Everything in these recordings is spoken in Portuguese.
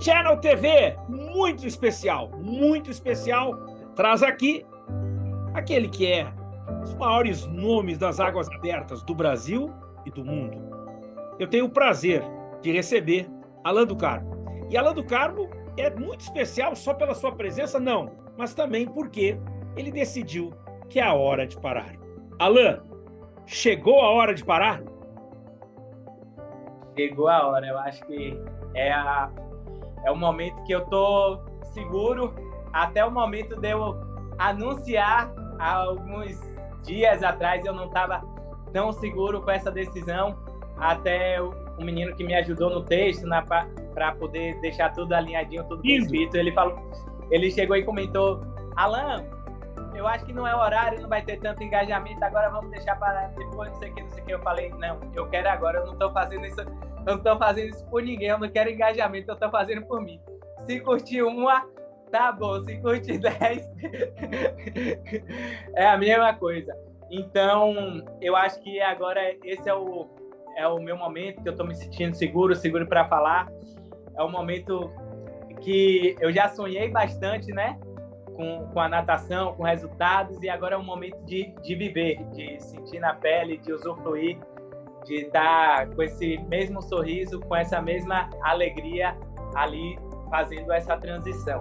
Channel TV, muito especial, traz aqui aquele que é os maiores nomes das águas abertas do Brasil e do mundo. Eu tenho o prazer de receber Alan do Carmo. E Alan do Carmo é muito especial só pela sua presença? Não, mas também porque ele decidiu que é a hora de parar. Alan, chegou a hora de parar? Chegou a hora, eu acho que é o momento que eu tô seguro, até o momento de eu anunciar. Há alguns dias atrás eu não estava tão seguro com essa decisão, até o menino que me ajudou no texto, para poder deixar tudo alinhadinho, tudo bem escrito, ele chegou e comentou: Alan, eu acho que não é horário, não vai ter tanto engajamento, agora vamos deixar para depois, não sei o que. Eu falei: não, eu quero agora, eu não estou fazendo isso, por ninguém, eu não quero engajamento, eu estou fazendo por mim. Se curtir uma, tá bom, se curtir 10, é a mesma coisa. Então, eu acho que agora esse é o meu momento, que eu estou me sentindo seguro para falar. É um momento que eu já sonhei bastante, né? Com a natação, com resultados, e agora é um momento de viver, de sentir na pele, de usufruir, de estar com esse mesmo sorriso, com essa mesma alegria ali, fazendo essa transição.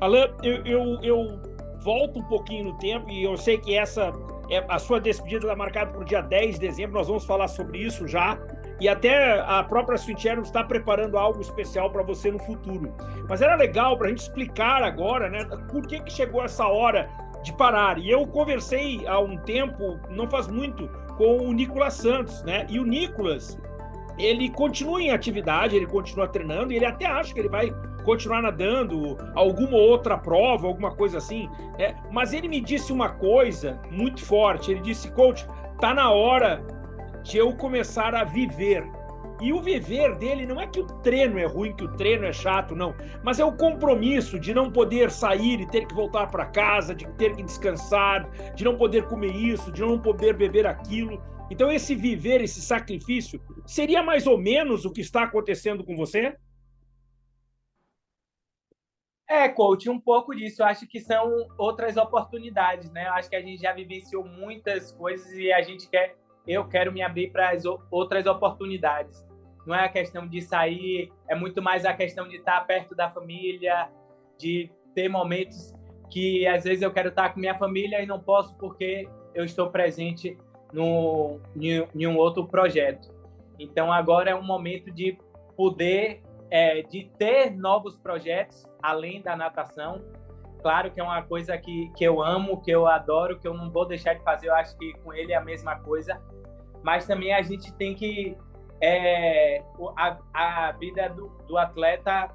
Alan, eu volto um pouquinho no tempo, e eu sei que a sua despedida está marcada para o dia 10 de dezembro, nós vamos falar sobre isso já, e até a própria Swim Channel está preparando algo especial para você no futuro. Mas era legal para a gente explicar agora, né, por que chegou essa hora de parar. E eu conversei há um tempo, não faz muito, com o Nicolas Santos, né? E o Nicolas, ele continua em atividade, ele continua treinando, e ele até acha que ele vai continuar nadando alguma outra prova, alguma coisa assim, né? Mas ele me disse uma coisa muito forte, ele disse: coach, tá na hora de eu começar a viver. E o viver dele não é que o treino é ruim, que o treino é chato, não, mas é o compromisso de não poder sair e ter que voltar para casa, de ter que descansar, de não poder comer isso, de não poder beber aquilo. Então esse viver, esse sacrifício, seria mais ou menos o que está acontecendo com você? Coach, um pouco disso. Eu acho que são outras oportunidades, né? Eu acho que a gente já vivenciou muitas coisas e eu quero me abrir para as outras oportunidades. Não é a questão de sair, é muito mais a questão de estar perto da família, de ter momentos que às vezes eu quero estar com minha família e não posso porque eu estou presente em um outro projeto. Então agora é um momento de poder de ter novos projetos além da natação. Claro que é uma coisa que eu amo, que eu adoro, que eu não vou deixar de fazer. Eu acho que com ele é a mesma coisa. Mas também a gente tem que... a vida do atleta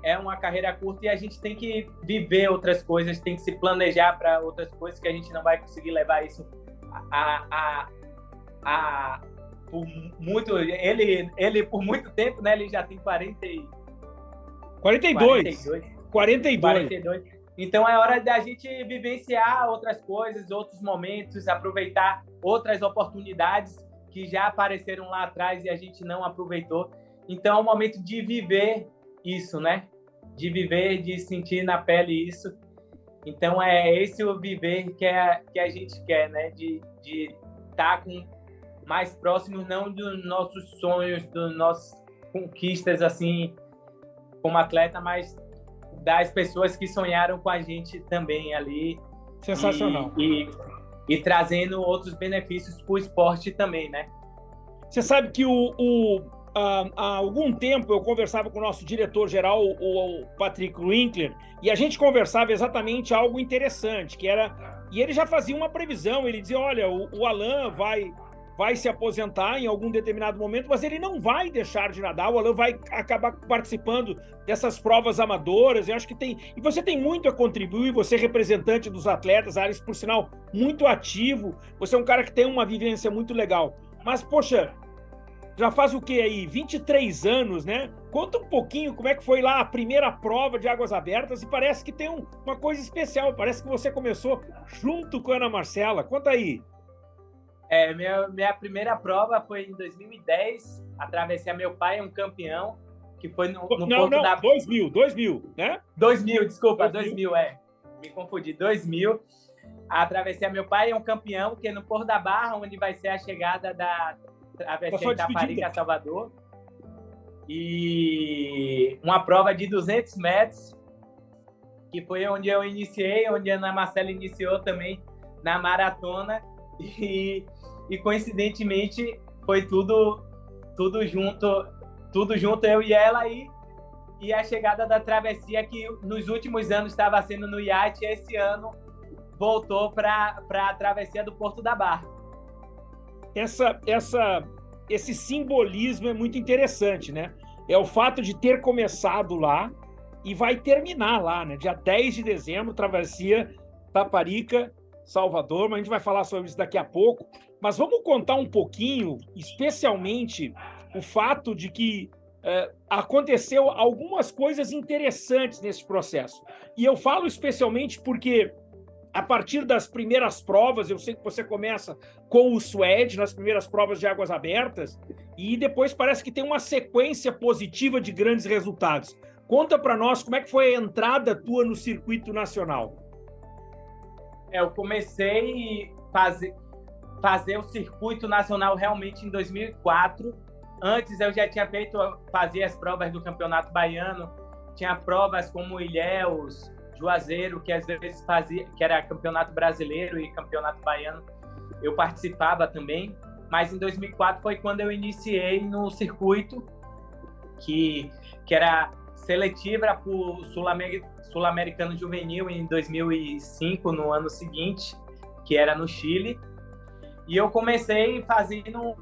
é uma carreira curta e a gente tem que viver outras coisas, tem que se planejar para outras coisas, que a gente não vai conseguir levar isso por muito... Ele por muito tempo, né? Ele já tem 42. Então é hora da gente vivenciar outras coisas, outros momentos, aproveitar outras oportunidades que já apareceram lá atrás e a gente não aproveitou. Então é o momento de viver isso, né? De viver, de sentir na pele isso. Então é esse o viver que a gente quer, né? De estar mais próximos, não dos nossos sonhos, das nossas conquistas, assim, como atleta, mas das pessoas que sonharam com a gente também ali. Sensacional. E trazendo outros benefícios para o esporte também, né? Você sabe que há algum tempo eu conversava com o nosso diretor-geral, o Patrick Winkler, e a gente conversava exatamente algo interessante, que era... E ele já fazia uma previsão, ele dizia: olha, o Alan vai se aposentar em algum determinado momento, mas ele não vai deixar de nadar, o Alan vai acabar participando dessas provas amadoras. Eu acho que tem... E você tem muito a contribuir, você é representante dos atletas, Ares, por sinal, muito ativo, você é um cara que tem uma vivência muito legal. Mas, poxa, já faz o quê aí? 23 anos, né? Conta um pouquinho como é que foi lá a primeira prova de águas abertas, e parece que tem uma coisa especial, parece que você começou junto com a Ana Marcela. Conta aí. Minha primeira prova foi em 2010, atravessei. Meu pai é um campeão, que foi no não, Porto da... 2000, né? 2000, desculpa, 2000, me confundi, 2000. A travessia, meu pai é um campeão, que é no Porto da Barra, onde vai ser a chegada da travessia Itaparica a Salvador. E uma prova de 200 metros, que foi onde eu iniciei, onde a Ana Marcela iniciou também na maratona. E coincidentemente, foi tudo junto, eu e ela, e a chegada da travessia, que nos últimos anos estava sendo no iate, esse ano voltou para a travessia do Porto da Barra. Esse simbolismo é muito interessante, né? É o fato de ter começado lá e vai terminar lá, né? Dia 10 de dezembro, travessia Itaparica, Salvador, mas a gente vai falar sobre isso daqui a pouco. Mas vamos contar um pouquinho, especialmente, o fato de que aconteceu algumas coisas interessantes nesse processo. E eu falo especialmente porque, a partir das primeiras provas, eu sei que você começa com o Suede, nas primeiras provas de águas abertas, e depois parece que tem uma sequência positiva de grandes resultados. Conta para nós como é que foi a entrada tua no circuito nacional. Eu comecei a fazer o circuito nacional realmente em 2004. Antes eu já tinha fazia as provas do Campeonato Baiano, tinha provas como Ilhéus, Juazeiro, que às vezes fazia, que era Campeonato Brasileiro e Campeonato Baiano, eu participava também. Mas em 2004 foi quando eu iniciei no circuito, que era seletiva para o Sul-Americano Juvenil em 2005, no ano seguinte, que era no Chile. E eu comecei fazendo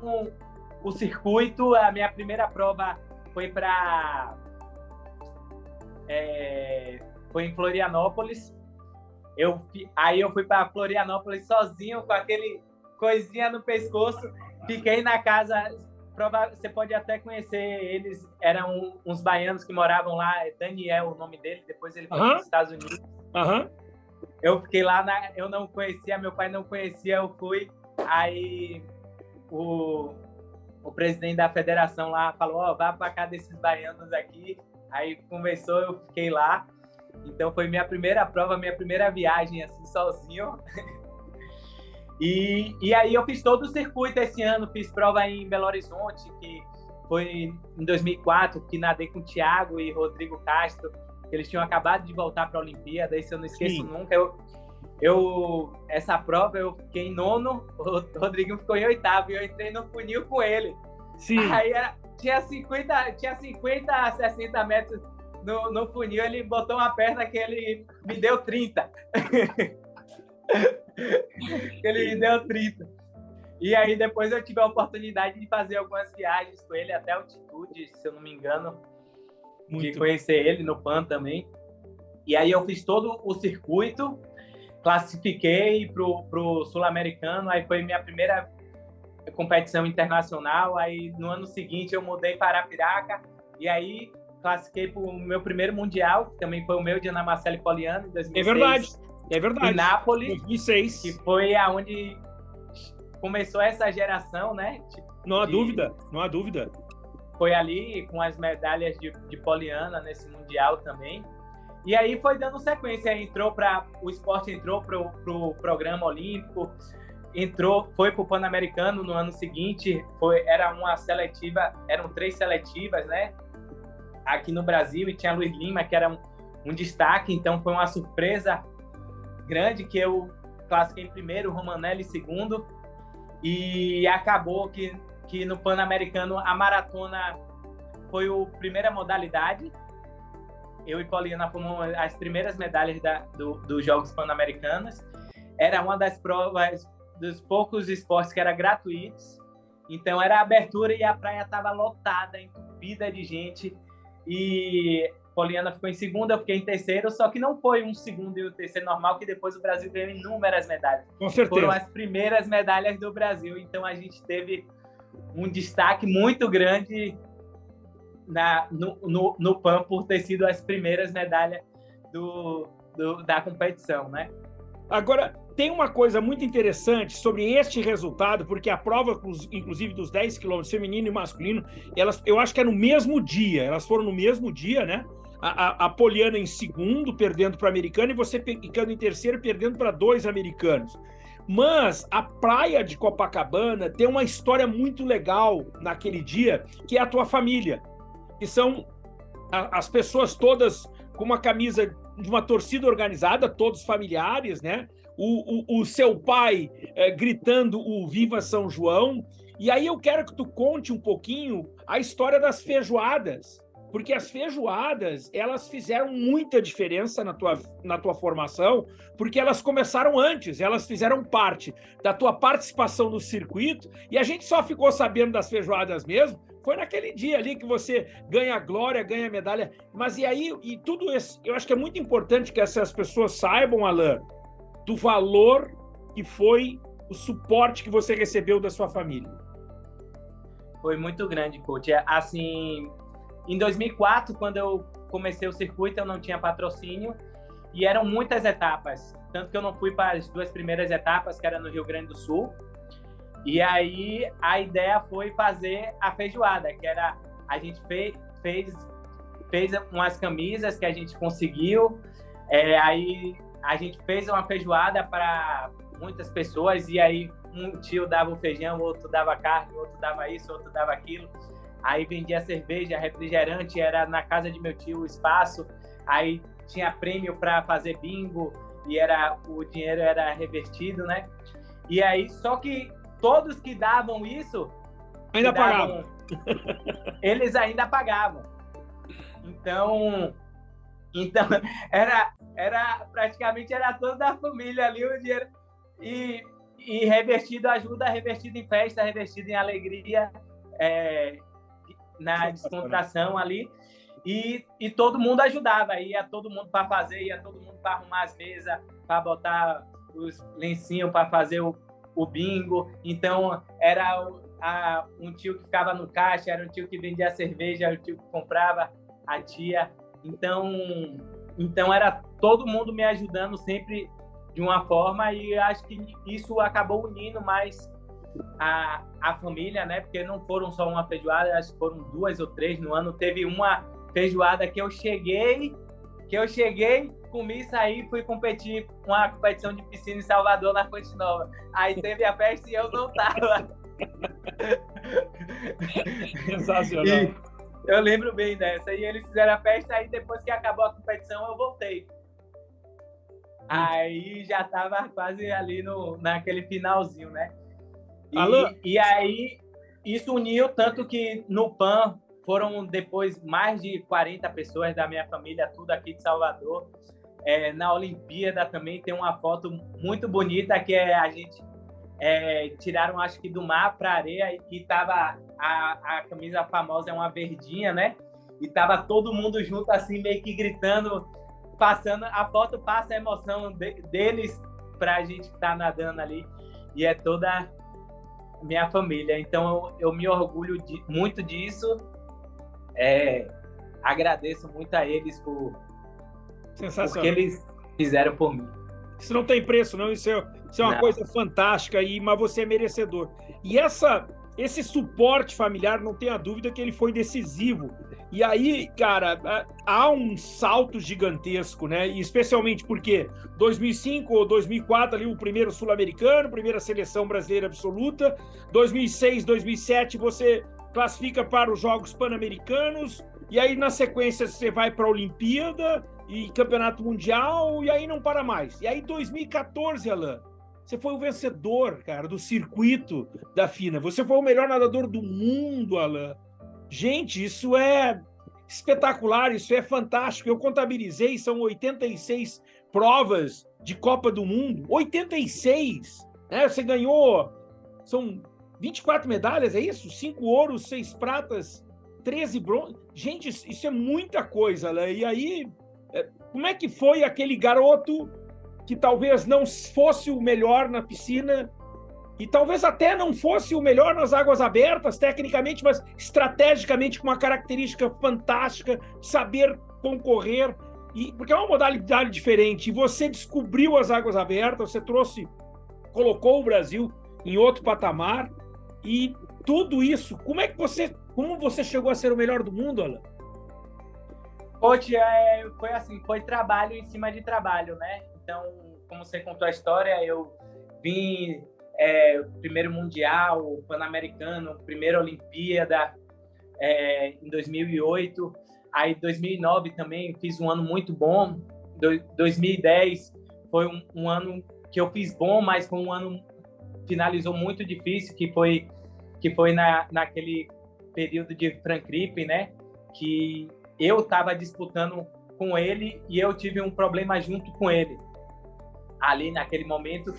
o circuito. A minha primeira prova foi foi em Florianópolis. Aí eu fui para Florianópolis sozinho, com aquele coisinha no pescoço. Fiquei na casa. Você pode até conhecer eles. Eram uns baianos que moravam lá. Daniel, o nome dele. Depois ele foi para os Estados Unidos. Eu fiquei lá. Eu não conhecia, meu pai não conhecia. Eu fui. Aí o presidente da federação lá falou: vá para cá desses baianos aqui. Aí conversou, eu fiquei lá. Então foi minha primeira prova, minha primeira viagem assim, sozinho. E aí eu fiz todo o circuito esse ano. Fiz prova em Belo Horizonte, que foi em 2004, que nadei com o Thiago e Rodrigo Castro. Eles tinham acabado de voltar para a Olimpíada, isso eu não esqueço nunca. Essa prova eu fiquei em nono, o Rodrigo ficou em oitavo, e eu entrei no funil com ele. Sim. Aí tinha 50, 60 metros no funil, ele botou uma perna que ele me deu 30. Ele me deu 30. E aí depois eu tive a oportunidade de fazer algumas viagens com ele até altitude, se eu não me engano, de conhecer ele no PAN também. E aí eu fiz todo o circuito, classifiquei pro Sul-Americano, aí foi minha primeira competição internacional. Aí no ano seguinte eu mudei para Arapiraca, e aí classifiquei para o meu primeiro mundial, que também foi o meu, de Ana Marcela e Poliana, em 2006. É verdade. Em Nápoles, 2006. que foi aonde começou essa geração, né? Não há dúvida. Foi ali com as medalhas de Poliana nesse mundial também. E aí foi dando sequência, o esporte entrou para o programa olímpico, foi para o Pan-Americano no ano seguinte. Eram 3 seletivas, né? Aqui no Brasil, e tinha Luiz Lima, que era um destaque. Então foi uma surpresa grande, que eu classifiquei em primeiro, Romanelli em segundo, e acabou que no Pan-Americano a maratona foi a primeira modalidade. Eu e Poliana fomos as primeiras medalhas dos Jogos Pan-Americanos. Era uma das provas, dos poucos esportes que era gratuitos. Então era a abertura e a praia estava lotada, entupida de gente. E Poliana ficou em segundo, eu fiquei em terceiro, só que não foi um segundo e um terceiro normal, que depois o Brasil ganhou inúmeras medalhas. Com certeza. Foram as primeiras medalhas do Brasil, então a gente teve um destaque muito grande no PAN por ter sido as primeiras medalhas da competição, né? Agora, tem uma coisa muito interessante sobre este resultado, porque a prova, inclusive dos 10 quilômetros feminino e masculino, eu acho que é no mesmo dia, elas foram no mesmo dia, né? A Poliana em segundo, perdendo para a americana, e você ficando em terceiro, perdendo para 2 americanos. Mas a praia de Copacabana tem uma história muito legal naquele dia, que é a tua família, que são as pessoas todas com uma camisa de uma torcida organizada, todos familiares, né? O seu pai gritando o Viva São João. E aí eu quero que tu conte um pouquinho a história das feijoadas, porque as feijoadas, elas fizeram muita diferença na tua formação, porque elas começaram antes, elas fizeram parte da tua participação no circuito, e a gente só ficou sabendo das feijoadas mesmo, foi naquele dia ali que você ganha glória, ganha medalha. Mas e aí, e tudo isso, eu acho que é muito importante que essas pessoas saibam, Alain, do valor que foi o suporte que você recebeu da sua família. Foi muito grande, coach. Assim, em 2004, quando eu comecei o circuito, eu não tinha patrocínio e eram muitas etapas. Tanto que eu não fui para as 2 primeiras etapas, que era no Rio Grande do Sul. E aí a ideia foi fazer a feijoada, que era... A gente fez umas camisas que a gente conseguiu. Aí a gente fez uma feijoada para muitas pessoas, e aí um tio dava o feijão, outro dava carne, outro dava isso, outro dava aquilo. Aí vendia cerveja, refrigerante, era na casa de meu tio o espaço. Aí tinha prêmio para fazer bingo, e o dinheiro era revertido, né? E aí, só que todos que davam isso... Ainda pagavam. Eles ainda pagavam. Então praticamente era toda a família ali o dinheiro, e revertido ajuda, revertido em festa, revertido em alegria, na descontração ali, e todo mundo ajudava, ia todo mundo para fazer, ia todo mundo para arrumar as mesas, para botar os lencinhos para fazer o bingo. Então era um tio que ficava no caixa, era um tio que vendia cerveja, era um tio que comprava, a tia. Então era todo mundo me ajudando sempre de uma forma, e acho que isso acabou unindo mais a família, né? Porque não foram só uma feijoada, acho que foram 2 ou 3 no ano. Teve uma feijoada que eu cheguei, comi, saí, fui competir uma competição de piscina em Salvador, na Fonte Nova. Aí teve a festa e eu não tava. Sensacional. Eu lembro bem dessa. E eles fizeram a festa, aí depois que acabou a competição, eu voltei. Aí já estava quase ali naquele finalzinho, né? E aí isso uniu, tanto que no PAN foram depois mais de 40 pessoas da minha família, tudo aqui de Salvador. Na Olimpíada também tem uma foto muito bonita, que a gente tiraram, acho que do mar para areia, e tava a camisa famosa, é uma verdinha, né? E tava todo mundo junto, assim, meio que gritando, passando, a foto passa a emoção deles pra gente que tá nadando ali, e é toda a minha família. Então eu me orgulho muito disso, agradeço muito a eles por que eles fizeram por mim. Isso não tem preço, não. Isso é uma coisa fantástica, mas você é merecedor. E esse suporte familiar, não tenha dúvida que ele foi decisivo. E aí, cara, há um salto gigantesco, né? E especialmente porque 2005 ou 2004, ali o primeiro sul-americano, primeira seleção brasileira absoluta. 2006, 2007, você classifica para os Jogos Pan-Americanos. E aí, na sequência, você vai para a Olimpíada e Campeonato Mundial, e aí não para mais. E aí, 2014, Alain, você foi o vencedor, cara, do circuito da FINA. Você foi o melhor nadador do mundo, Alain. Gente, isso é espetacular, isso é fantástico. Eu contabilizei, são 86 provas de Copa do Mundo. 86! Né? Você ganhou, são 24 medalhas, é isso? 5 ouros, 6 pratas, 13 bronze. Gente, isso é muita coisa, Alain. E aí, como é que foi aquele garoto que talvez não fosse o melhor na piscina e talvez até não fosse o melhor nas águas abertas, tecnicamente, mas estrategicamente com uma característica fantástica, saber concorrer, porque é uma modalidade diferente, e você descobriu as águas abertas, você colocou o Brasil em outro patamar, e tudo isso, como você chegou a ser o melhor do mundo, Alan? Coach, foi assim, foi trabalho em cima de trabalho, né? Então, como você contou a história, eu vim primeiro Mundial, Pan-Americano, primeira Olimpíada em 2008. Aí, 2009 também fiz um ano muito bom. 2010 foi um ano que eu fiz bom, mas foi um ano finalizou muito difícil, que foi naquele período de Frank Rippen, né? Que eu estava disputando com ele e eu tive um problema junto com ele ali naquele momento.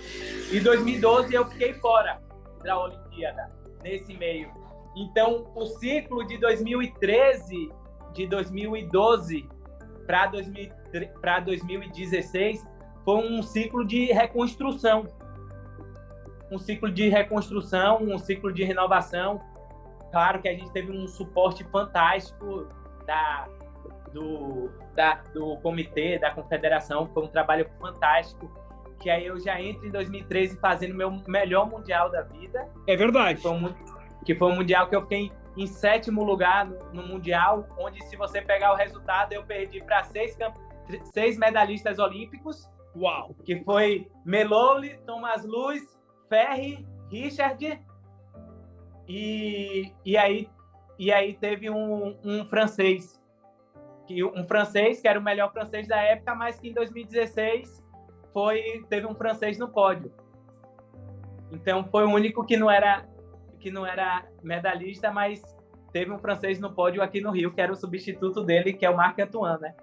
Em 2012 eu fiquei fora da Olimpíada nesse meio. Então o ciclo de 2013, de 2012 para 2016 foi um ciclo de reconstrução, um ciclo de renovação. Claro que a gente teve um suporte fantástico do comitê, da confederação, foi um trabalho fantástico, que aí eu já entro em 2013 fazendo meu melhor mundial da vida. É verdade. Que foi um mundial que eu fiquei em 7º lugar no mundial, onde, se você pegar o resultado, eu perdi para 6 medalhistas olímpicos. Uau! Que foi Meloli, Thomas Luz, Ferri, Richard, e aí teve um francês, que era o melhor francês da época, mas que em 2016 teve um francês no pódio. Então foi o único que não era medalhista, mas teve um francês no pódio aqui no Rio, que era o substituto dele, que é o Marc-Antoine, né?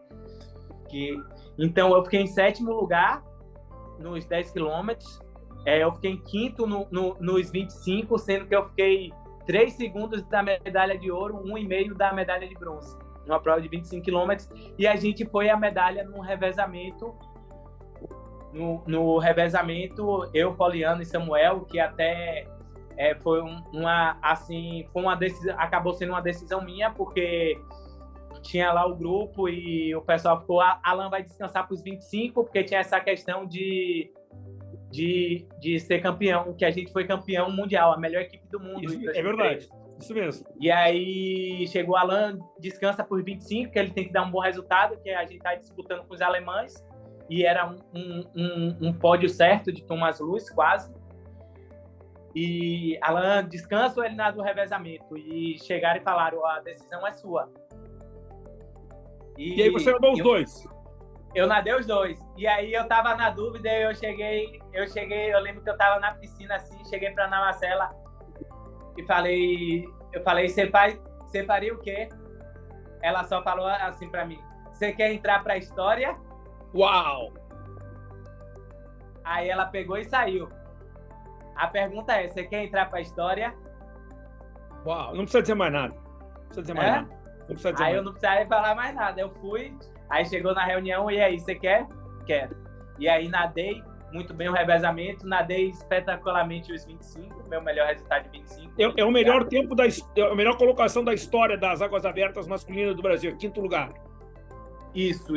Então eu fiquei em 7º lugar nos 10 quilômetros. Eu fiquei em 5º nos 25, sendo que eu fiquei 3 segundos da medalha de ouro, 1,5 da medalha de bronze, numa prova de 25 quilômetros. E a gente foi a medalha no revezamento. No revezamento, eu, Poliano e Samuel, que até foi uma decisão, acabou sendo uma decisão minha, porque tinha lá o grupo e o pessoal ficou, Alan vai descansar para os 25, porque tinha essa questão de ser campeão, que a gente foi campeão mundial, a melhor equipe do mundo. Isso, é verdade, isso mesmo. E aí chegou o Alan, descansa por 25, que ele tem que dar um bom resultado, que a gente está disputando com os alemães, e era um pódio certo de Thomas Luz, quase. E Alan descansa ou ele nada do revezamento? E chegaram e falaram, a decisão é sua. E aí você nadou os dois? Eu nadei os dois. E aí eu tava na dúvida, eu lembro que eu tava na piscina assim, cheguei pra Ana Marcela e eu falei, você faria o quê? Ela só falou assim pra mim, você quer entrar pra história? Uau! Aí ela pegou e saiu. A pergunta é, você quer entrar pra história? Uau, não precisa dizer mais nada. Não precisa dizer mais nada. Aí eu não precisava falar mais nada, eu fui, aí chegou na reunião, e aí, você quer? Quero. E aí nadei muito bem o revezamento, nadei espetacularmente os 25, meu melhor resultado de 25. É o melhor tempo a melhor colocação da história das águas abertas masculinas do Brasil, 5º lugar. Isso.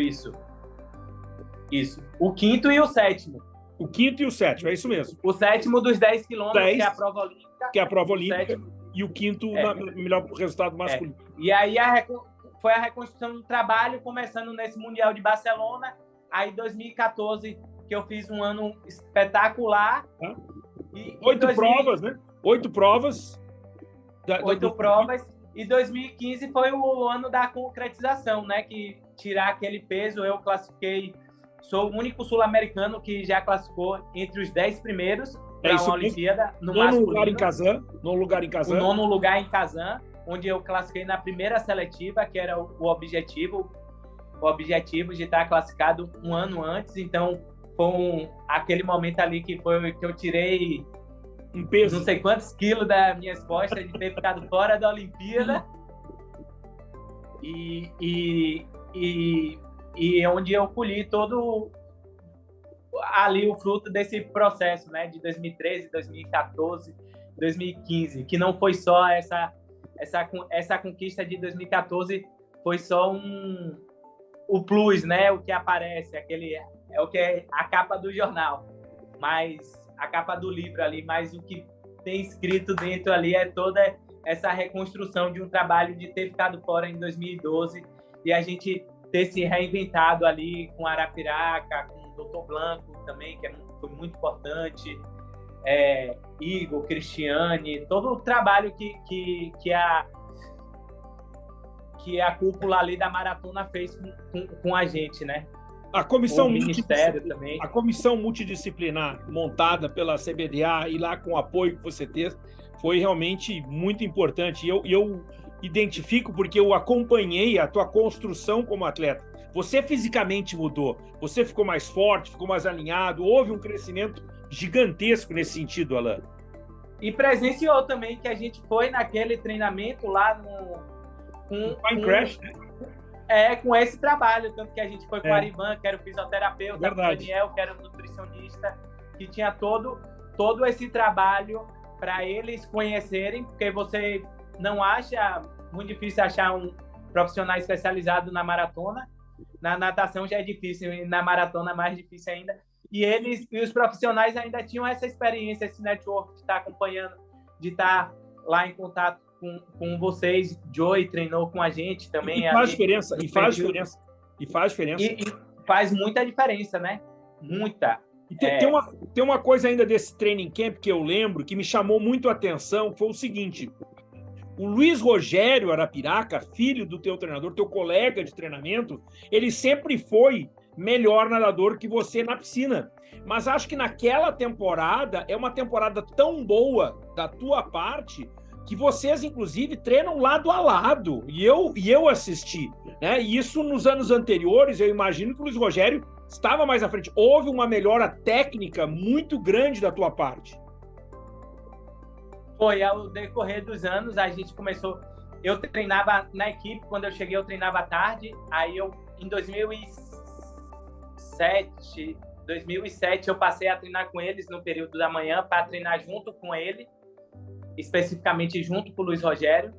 O 5º e o 7º. O 5º e o 7º, é isso mesmo. O 7º dos 10 quilômetros, que é a prova olímpica. Que é a prova olímpica. E o 5º, melhor resultado masculino. E aí foi a reconstrução do trabalho, começando nesse Mundial de Barcelona. Aí, 2014, que eu fiz um ano espetacular. 8 provas, né? 8 provas. 8 provas. E 2015 foi o ano da concretização, né? Que tirar aquele peso, eu classifiquei. Sou o único sul-americano que já classificou entre os 10 primeiros para uma Olimpíada no masculino. Nono lugar em Kazan. O 9º lugar em Kazan, onde eu classifiquei na primeira seletiva, que era o objetivo de estar classificado um ano antes. Então, foi aquele momento ali que eu tirei um peso, não sei quantos quilos das minhas costas de ter ficado fora da Olimpíada. E onde eu colhi todo ali o fruto desse processo, né, de 2013, 2014, 2015, que não foi só essa conquista de 2014, foi só o plus, né? O que aparece, é o que é a capa do jornal, mas a capa do livro ali, mas o que tem escrito dentro ali é toda essa reconstrução de um trabalho de ter ficado fora em 2012 e a gente ter se reinventado ali com Arapiraca, com o Dr. Blanco também, que foi muito importante, Igor, Cristiane, todo o trabalho que a cúpula ali da maratona fez com a gente, né? A comissão, também. A comissão multidisciplinar montada pela CBDA e lá com o apoio que você teve foi realmente muito importante. E eu identifico porque eu acompanhei a tua construção como atleta. Você fisicamente mudou, você ficou mais forte, ficou mais alinhado, houve um crescimento gigantesco nesse sentido, Alan. E presenciou também que a gente foi naquele treinamento lá no Fine Crash, né? Com esse trabalho, tanto que a gente foi com o Arivan, que era o fisioterapeuta, com o Daniel, que era o nutricionista, que tinha todo esse trabalho para eles conhecerem, porque você não acha, muito difícil achar um profissional especializado na maratona, na natação já é difícil, e na maratona é mais difícil ainda, e os profissionais ainda tinham essa experiência, esse network de estar acompanhando, de estar lá em contato com vocês. Joey treinou com a gente também. E faz diferença, e faz diferença. E faz muita diferença, né? Muita. E tem uma coisa ainda desse training camp que eu lembro, que me chamou muito a atenção, foi o seguinte: o Luiz Rogério Arapiraca, filho do teu treinador, teu colega de treinamento, ele sempre foi melhor nadador que você na piscina. Mas acho que naquela temporada, é uma temporada tão boa da tua parte, que vocês, inclusive, treinam lado a lado, e eu assisti, né? E isso nos anos anteriores, eu imagino que o Luiz Rogério estava mais à frente. Houve uma melhora técnica muito grande da tua parte. Foi, ao decorrer dos anos, a gente começou... Eu treinava na equipe, quando eu cheguei eu treinava à tarde, aí em 2007 eu passei a treinar com eles no período da manhã, para treinar junto com ele, especificamente junto com o Luiz Rogério.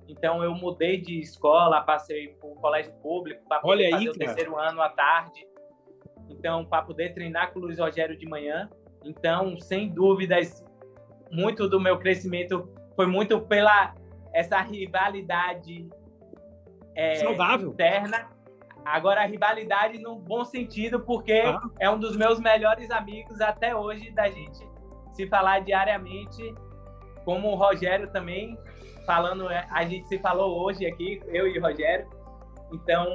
Então eu mudei de escola, passei para o colégio público para poder fazer o terceiro ano à tarde. Então, para poder treinar com o Luiz Rogério de manhã. Então, sem dúvidas, muito do meu crescimento foi muito pela essa rivalidade saudável, interna. Agora, a rivalidade no bom sentido, porque é um dos meus melhores amigos até hoje, da gente se falar diariamente. Como o Rogério também, a gente se falou hoje aqui, eu e o Rogério. Então,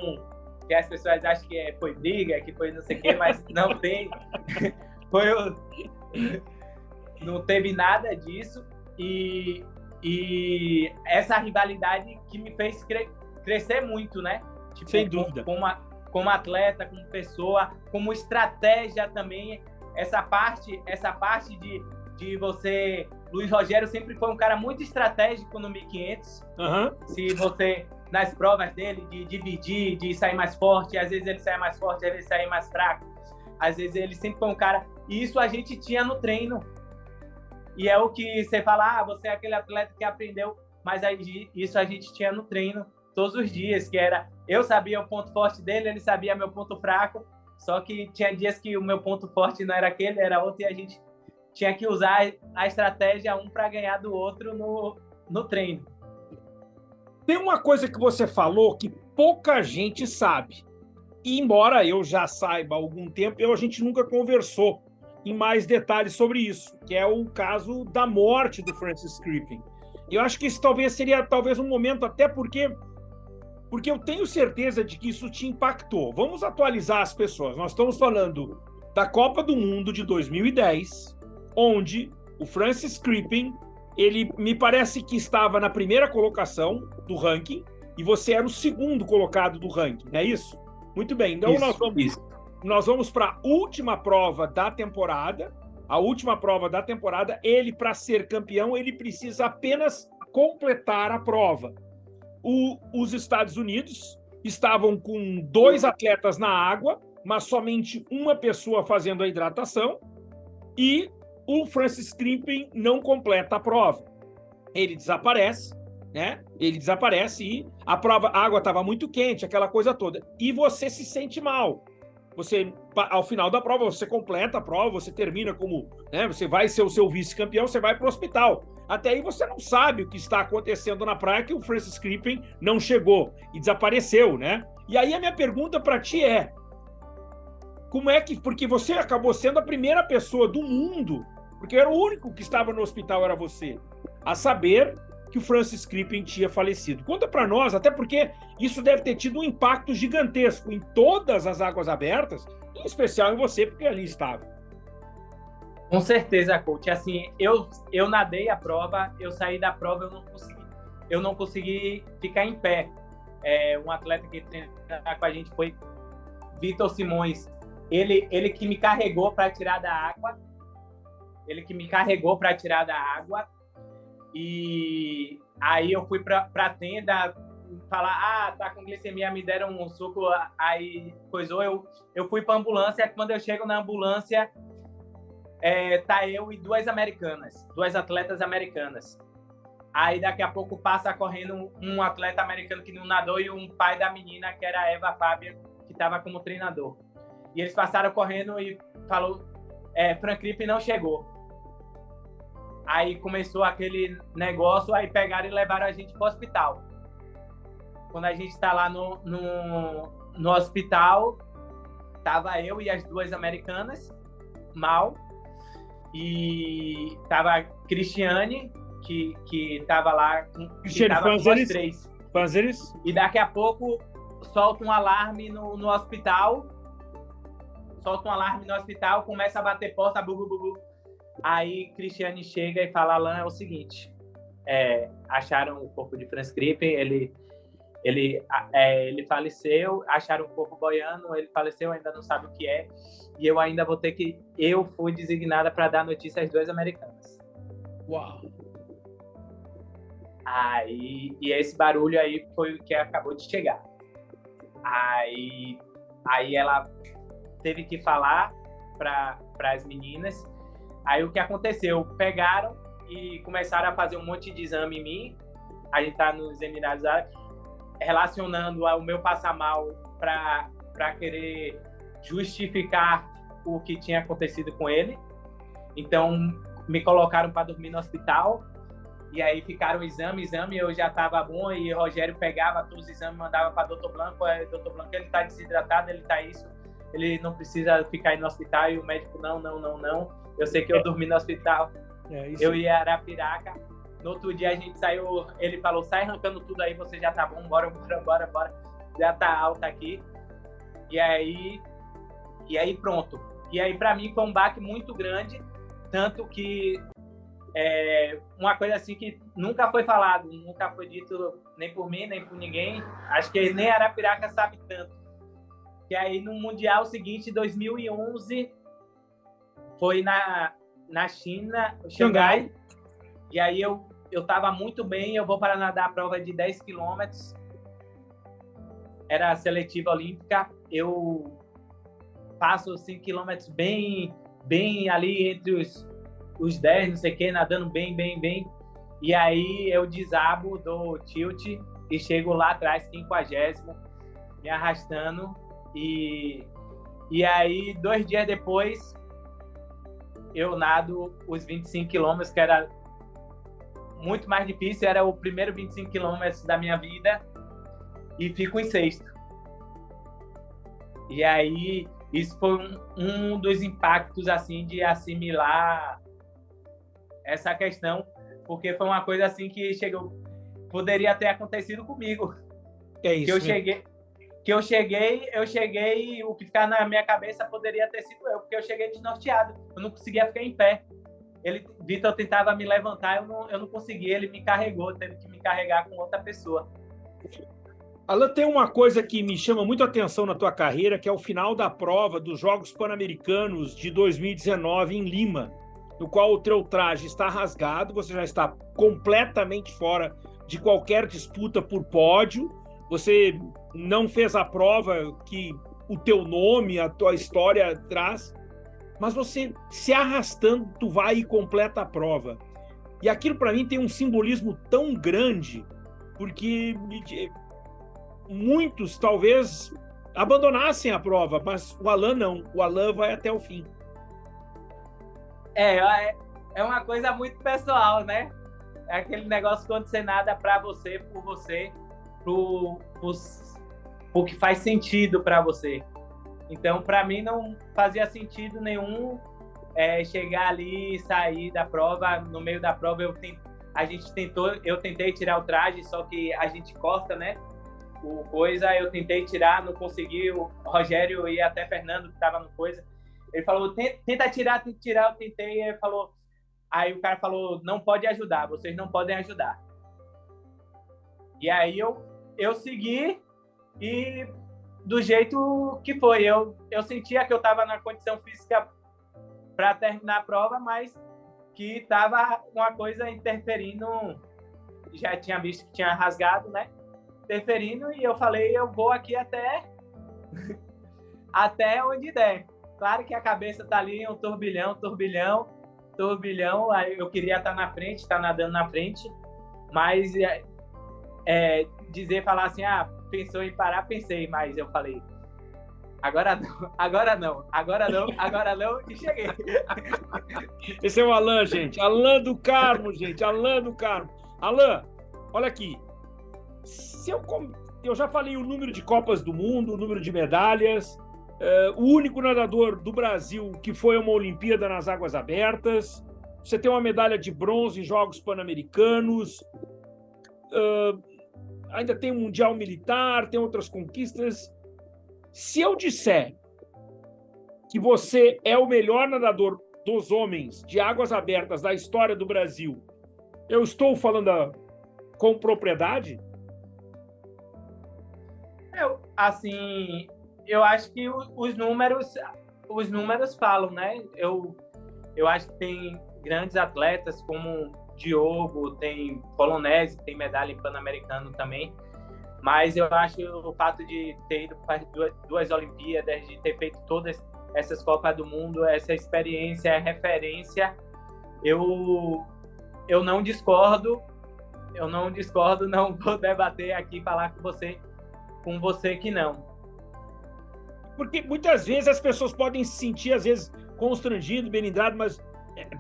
que as pessoas acham que foi briga, que foi não sei o quê, mas não tem. Não teve nada disso. E essa rivalidade que me fez crescer muito, né? Tipo, sem dúvida. Como atleta, como pessoa, como estratégia também. Essa parte de você... Luiz Rogério sempre foi um cara muito estratégico no 1500. Se você, nas provas dele, de dividir, de sair mais forte, às vezes ele sai mais forte, às vezes sai mais fraco. Às vezes ele sempre foi um cara... E isso a gente tinha no treino. E é o que você fala, você é aquele atleta que aprendeu, mas isso a gente tinha no treino todos os dias, que era... Eu sabia o ponto forte dele, ele sabia meu ponto fraco, só que tinha dias que o meu ponto forte não era aquele, era outro, e a gente tinha que usar a estratégia um para ganhar do outro no treino. Tem uma coisa que você falou que pouca gente sabe. E embora eu já saiba há algum tempo, a gente nunca conversou em mais detalhes sobre isso, que é o caso da morte do Francis Crippen. Eu acho que isso seria um momento, até porque eu tenho certeza de que isso te impactou. Vamos atualizar as pessoas. Nós estamos falando da Copa do Mundo de 2010, onde o Francis Crippen, ele me parece que estava na primeira colocação do ranking e você era o segundo colocado do ranking, não é isso? Muito bem, então nós vamos para a última prova da temporada. A última prova da temporada, ele, para ser campeão, ele precisa apenas completar a prova. Os Estados Unidos estavam com 2 atletas na água, mas somente uma pessoa fazendo a hidratação, e o Francis Crippen não completa a prova. Ele desaparece, né? Ele desaparece e a água estava muito quente, aquela coisa toda. E você se sente mal. Você, ao final da prova, você completa a prova, você termina como, né? Você vai ser o seu vice-campeão, você vai para o hospital. Até aí você não sabe o que está acontecendo na praia, que o Francis Crippen não chegou e desapareceu, né? E aí a minha pergunta para ti é, como é que... Porque você acabou sendo a primeira pessoa do mundo, porque era o único que estava no hospital, era você, a saber que o Francis Crippen tinha falecido. Conta para nós, até porque isso deve ter tido um impacto gigantesco em todas as águas abertas, em especial em você, porque ali estava. Com certeza, coach. Assim, eu nadei a prova, eu saí da prova, eu não consegui ficar em pé. Um atleta que treinou com a gente foi Vitor Simões. Ele que me carregou para tirar da água. E aí eu fui para a tenda falar, tá com glicemia, me deram um suco, aí coisou, eu fui para a ambulância. Quando eu chego na ambulância, tá eu e duas atletas americanas. Aí daqui a pouco passa correndo um atleta americano que não nadou e um pai da menina, que era a Eva Fábia, que estava como treinador. E eles passaram correndo e falou, Francis Crippen não chegou. Aí começou aquele negócio, aí pegaram e levaram a gente para o hospital. Quando a gente está lá no hospital, tava eu e as duas americanas, mal, e tava a Cristiane, que tava lá, que tava com nós três. Panzeres? E daqui a pouco solta um alarme no hospital, começa a bater porta, bu, bu, bu, bu. Aí Cristiane chega e fala, Alan, é o seguinte, acharam o corpo de Francis Crippen, ele faleceu, acharam o corpo boiando, ele faleceu, ainda não sabe o que é, e eu ainda vou ter que... Eu fui designada para dar notícia às duas americanas. Uau! Aí, e esse barulho aí foi o que acabou de chegar. Aí ela teve que falar para as meninas. Aí o que aconteceu? Pegaram e começaram a fazer um monte de exame em mim. A gente está nos Emirados Árabes, relacionando o meu passar mal para querer justificar o que tinha acontecido com ele. Então, me colocaram para dormir no hospital. E aí ficaram exame, eu já estava bom. E o Rogério pegava todos os exames, mandava para Dr. Blanco. Dr. Blanco, ele está desidratado, ele está isso. Ele não precisa ficar aí no hospital. E o médico, não. Eu sei que eu dormi no hospital. Eu ia a Arapiraca. No outro dia a gente saiu, ele falou, sai arrancando tudo aí, você já tá bom, bora. Já tá alta aqui. E aí pronto. E aí pra mim foi um baque muito grande, tanto que uma coisa assim que nunca foi falado, nunca foi dito nem por mim, nem por ninguém. Acho que nem a Arapiraca sabe tanto. Que aí no Mundial seguinte, 2011, foi na China, Xangai. E aí eu estava muito bem, eu vou para nadar a prova de 10 quilômetros. Era a seletiva olímpica. Eu passo 5 quilômetros bem ali entre os 10, não sei o quê, nadando bem. E aí eu desabo, dou tilt e chego lá atrás, 50º, me arrastando. E aí, 2 dias depois, eu nado os 25 quilômetros, que era muito mais difícil, era o primeiro 25 quilômetros da minha vida, e fico em 6º. E aí, isso foi um dos impactos, assim, de assimilar essa questão, porque foi uma coisa, assim, que poderia ter acontecido comigo. É isso. Eu cheguei, o que ficava na minha cabeça poderia ter sido eu, porque eu cheguei desnorteado, eu não conseguia ficar em pé. Vitor tentava me levantar, eu não conseguia, ele me carregou, teve que me carregar com outra pessoa. Alan, tem uma coisa que me chama muito a atenção na tua carreira, que é o final da prova dos Jogos Pan-Americanos de 2019 em Lima, no qual o teu traje está rasgado, você já está completamente fora de qualquer disputa por pódio, você não fez a prova que o teu nome, a tua história traz, mas você se arrastando, tu vai e completa a prova. E aquilo para mim tem um simbolismo tão grande, porque muitos talvez abandonassem a prova, mas o Alan não. O Alan vai até o fim. É uma coisa muito pessoal, né? É aquele negócio quando você nada para você, por você, por que faz sentido para você. Então, para mim, não fazia sentido nenhum chegar ali e sair da prova. No meio da prova, eu tentei tirar o traje, só que a gente corta, né? Eu tentei tirar, não consegui. O Rogério e até Fernando, que estava no coisa, ele falou, tenta tirar, eu tentei, ele falou. Aí o cara falou, não pode ajudar, vocês não podem ajudar. E aí eu segui e do jeito que foi. Eu sentia que eu estava na condição física para terminar a prova, mas que estava uma coisa interferindo. Já tinha visto que tinha rasgado, né? Interferindo, e eu falei, eu vou aqui até onde der. Claro que a cabeça tá ali, um turbilhão. Aí eu queria estar na frente, estar nadando na frente, mas falar assim, pensou em parar, pensei, mas eu falei, agora não, e cheguei. Esse é o Alan, gente. Alan do Carmo, gente. Alan do Carmo. Alan, olha aqui. Eu já falei o número de Copas do Mundo, o número de medalhas, o único nadador do Brasil que foi a uma Olimpíada nas águas abertas. Você tem uma medalha de bronze em Jogos Pan-Americanos. Ainda tem um Mundial Militar, tem outras conquistas. Se eu disser que você é o melhor nadador dos homens de águas abertas da história do Brasil, eu estou falando com propriedade? Eu acho que os números falam, né? Eu acho que tem grandes atletas como Diogo, tem Polonese, tem medalha em Pan-Americano também, mas eu acho o fato de ter ido para duas Olimpíadas, de ter feito todas essas Copas do Mundo, essa experiência, referência, eu não discordo, não vou debater aqui, falar com você que não. Porque muitas vezes as pessoas podem se sentir, às vezes, constrangido, melindrado, mas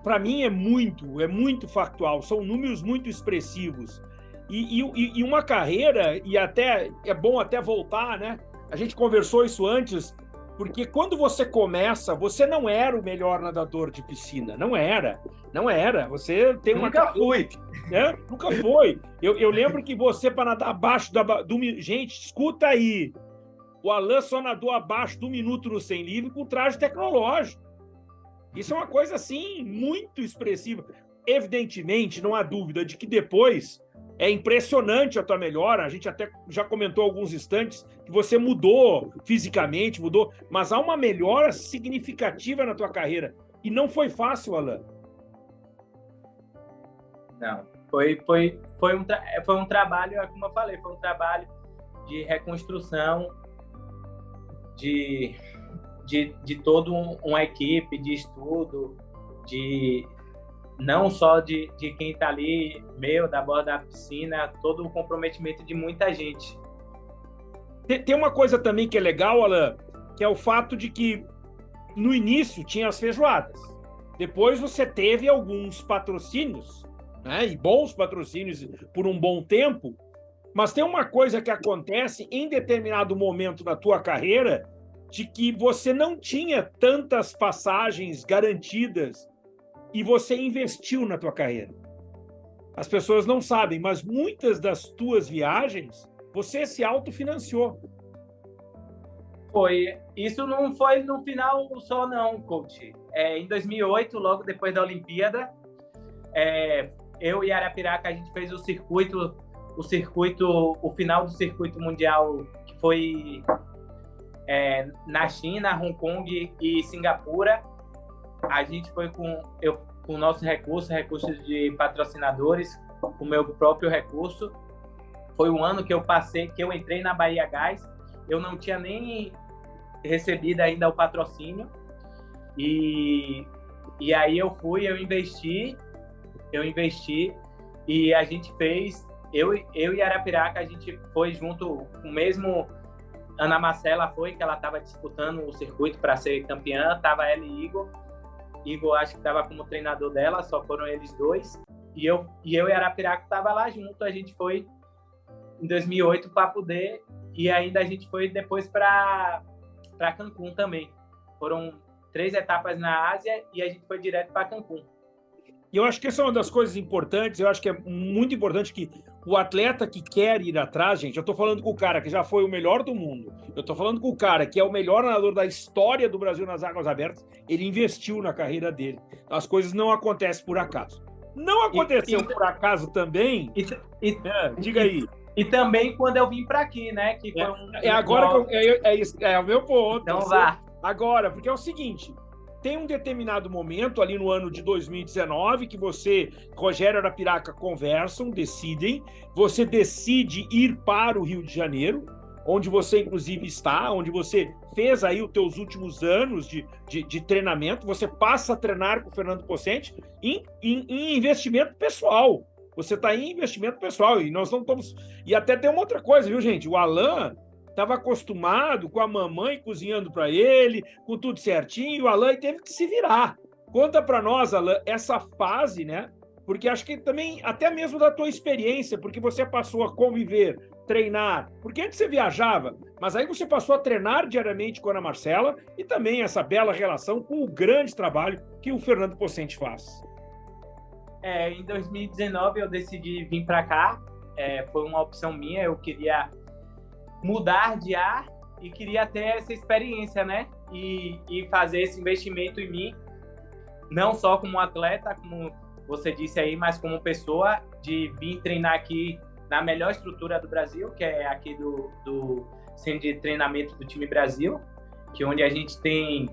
para mim é muito factual, são números muito expressivos. E uma carreira, e até é bom até voltar, né? A gente conversou isso antes, porque quando você começa, você não era o melhor nadador de piscina, não era. Você tem uma Nunca fui. Né? Nunca foi. Eu lembro que você, para nadar abaixo do... Gente, escuta aí. O Alan só nadou abaixo do minuto no 100 livre com traje tecnológico. Isso é uma coisa, assim, muito expressiva. Evidentemente, não há dúvida de que depois é impressionante a tua melhora. A gente até já comentou alguns instantes que você mudou fisicamente, mas há uma melhora significativa na tua carreira. E não foi fácil, Alan. Não. Foi um trabalho, como eu falei, foi um trabalho de reconstrução de toda uma equipe, de estudo, não só de quem está ali, da borda da piscina, todo o comprometimento de muita gente. Tem uma coisa também que é legal, Alan, que é o fato de que no início tinha as feijoadas. Depois você teve alguns patrocínios, né, e bons patrocínios por um bom tempo, mas tem uma coisa que acontece em determinado momento da tua carreira de que você não tinha tantas passagens garantidas e você investiu na tua carreira. As pessoas não sabem, mas muitas das tuas viagens você se autofinanciou. Isso não foi no final só não, coach. Em 2008, logo depois da Olimpíada, eu e Arapiraca, a gente fez o final do circuito mundial, que foi na China, Hong Kong e Singapura. A gente foi com o nosso recursos de patrocinadores, o meu próprio recurso. Foi um ano que eu entrei na Bahia Gás, eu não tinha nem recebido ainda o patrocínio, e aí eu investi, e a gente fez eu e Arapiraca, a gente foi junto, o mesmo Ana Marcela foi, que ela estava disputando o circuito para ser campeã, estava ela e Igor acho que estava como treinador dela, só foram eles dois, e eu e Arapiraca estava lá junto, a gente foi em 2008 para poder, e ainda a gente foi depois para Cancún também. Foram 3 etapas na Ásia e a gente foi direto para Cancún. E eu acho que essa é uma das coisas importantes, eu acho que é muito importante que o atleta que quer ir atrás, gente, eu estou falando com o cara que já foi o melhor do mundo, eu estou falando com o cara que é o melhor nadador da história do Brasil nas águas abertas, ele investiu na carreira dele. As coisas não acontecem por acaso. Não aconteceu por acaso também? Diga aí. E também quando eu vim para aqui, né? Que foi agora que é o meu ponto. Então vá. Agora, porque é o seguinte, tem um determinado momento ali no ano de 2019 que você, Rogério Arapiraca, conversam, decidem, você decide ir para o Rio de Janeiro, onde você inclusive está, onde você fez aí os teus últimos anos de treinamento, você passa a treinar com o Fernando Pocente em investimento pessoal. Você está em investimento pessoal e nós não estamos... E até tem uma outra coisa, viu, gente? O Alan estava acostumado com a mamãe cozinhando para ele, com tudo certinho, e o Alan teve que se virar. Conta para nós, Alan, essa fase, né? Porque acho que também, até mesmo da tua experiência, porque você passou a conviver, treinar, porque antes você viajava, mas aí você passou a treinar diariamente com a Ana Marcela e também essa bela relação com o grande trabalho que o Fernando Pocente faz. Em 2019 eu decidi vir para cá, foi uma opção minha, eu queria mudar de ar e queria ter essa experiência, né? E fazer esse investimento em mim, não só como atleta, como você disse aí, mas como pessoa, de vir treinar aqui na melhor estrutura do Brasil, que é aqui do Centro de Treinamento do Time Brasil, que é onde a gente tem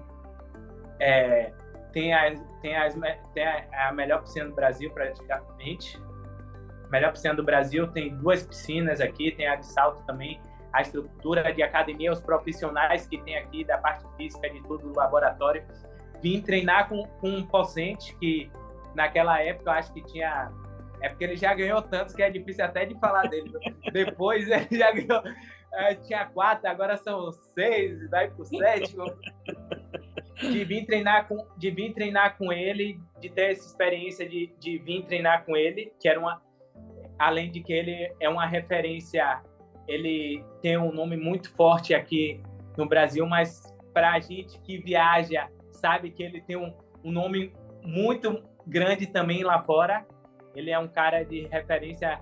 a melhor piscina do Brasil, praticamente. A melhor piscina do Brasil, tem 2 piscinas aqui, tem a de salto também, a estrutura de academia, os profissionais que tem aqui, da parte física, de tudo, do laboratório. Vim treinar com um Pocente, que naquela época eu acho que tinha... É porque ele já ganhou tantos que é difícil até de falar dele. Depois ele já ganhou... tinha 4, agora são 6, vai pro 7. De vir treinar com ele, de ter essa experiência de vir treinar com ele, que era além de que ele é uma referência, ele tem um nome muito forte aqui no Brasil, mas para a gente que viaja, sabe que ele tem um nome muito grande também lá fora. Ele é um cara de referência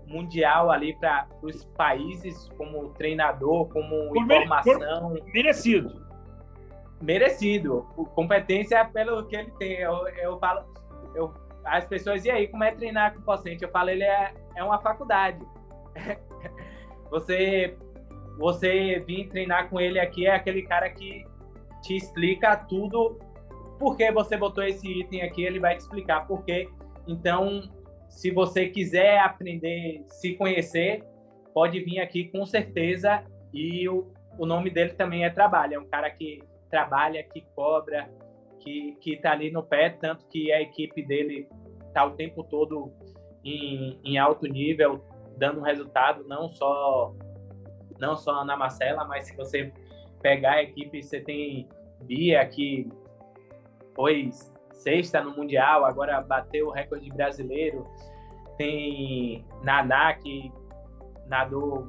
mundial ali para os países, como treinador, como informação. Merecido. Competência pelo que ele tem. Eu falo, as pessoas, e aí, como é treinar com o Pocente? Eu falo, ele é uma faculdade. Você vir treinar com ele aqui é aquele cara que te explica tudo, porque você botou esse item aqui, ele vai te explicar por quê. Então, se você quiser aprender, se conhecer, pode vir aqui com certeza. E o nome dele também é trabalho. É um cara que trabalha, que cobra, que tá ali no pé, tanto que a equipe dele tá o tempo todo em alto nível, dando resultado, não só a Ana Marcela, mas se você pegar a equipe, você tem Bia, que foi 6ª no Mundial, agora bateu o recorde brasileiro, tem Naná, que nadou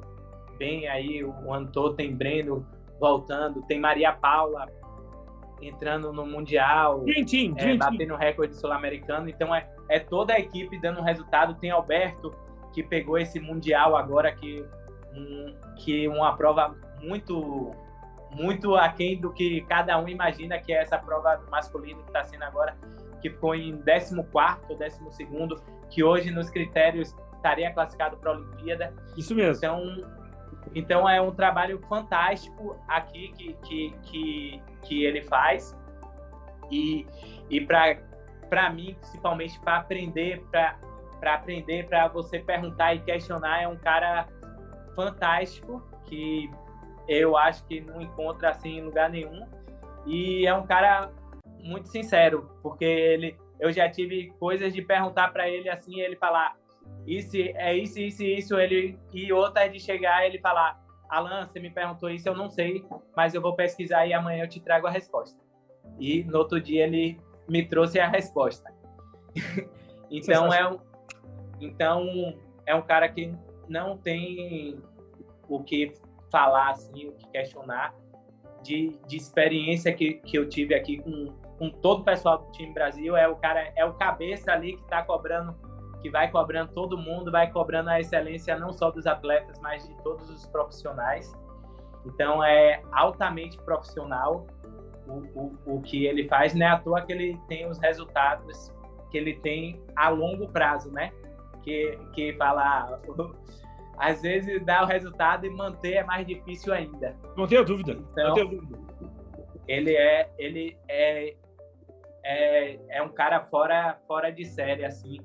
bem aí o ano todo, tem Breno voltando, tem Maria Paula entrando no Mundial, batendo o recorde sul-americano. Então é toda a equipe dando resultado. Tem Alberto, que pegou esse Mundial agora, que uma prova muito, muito aquém do que cada um imagina, que é essa prova masculina que está sendo agora, que ficou em 14º ou 12º, que hoje nos critérios estaria classificado para a Olimpíada. Isso mesmo. Então é um trabalho fantástico aqui que ele faz, e para mim, principalmente para aprender, para você perguntar e questionar, é um cara fantástico que eu acho que não encontra assim em lugar nenhum, e é um cara muito sincero, porque eu já tive coisas de perguntar para ele assim, ele falar, isso, ele, e outra é de chegar e ele falar, Alan, você me perguntou isso, eu não sei, mas eu vou pesquisar e amanhã eu te trago a resposta. E no outro dia ele me trouxe a resposta. Então é um cara que não tem o que falar, assim, o que questionar de experiência que eu tive aqui com todo o pessoal do time Brasil. É o cara, é o cabeça ali que tá cobrando, que vai cobrando todo mundo, vai cobrando a excelência não só dos atletas, mas de todos os profissionais. Então é altamente profissional o que ele faz, não é à toa que ele tem os resultados que ele tem a longo prazo, né? Que fala, às vezes dá o resultado e manter é mais difícil ainda. Não tenho dúvida. Então, não tenho dúvida. Ele é um cara fora de série, assim,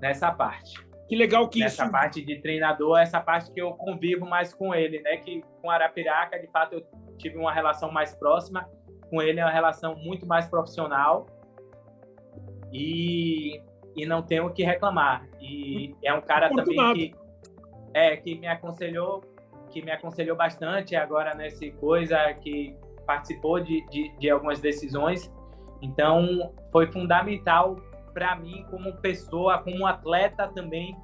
nessa parte. Que legal que nessa parte de treinador, essa parte que eu convivo mais com ele, né? Que com Arapiraca, de fato, eu tive uma relação mais próxima. Com ele é uma relação muito mais profissional e não tenho o que reclamar. E é um cara também que me aconselhou bastante agora nessa coisa, que participou de algumas decisões. Então, foi fundamental para mim como pessoa, como atleta também,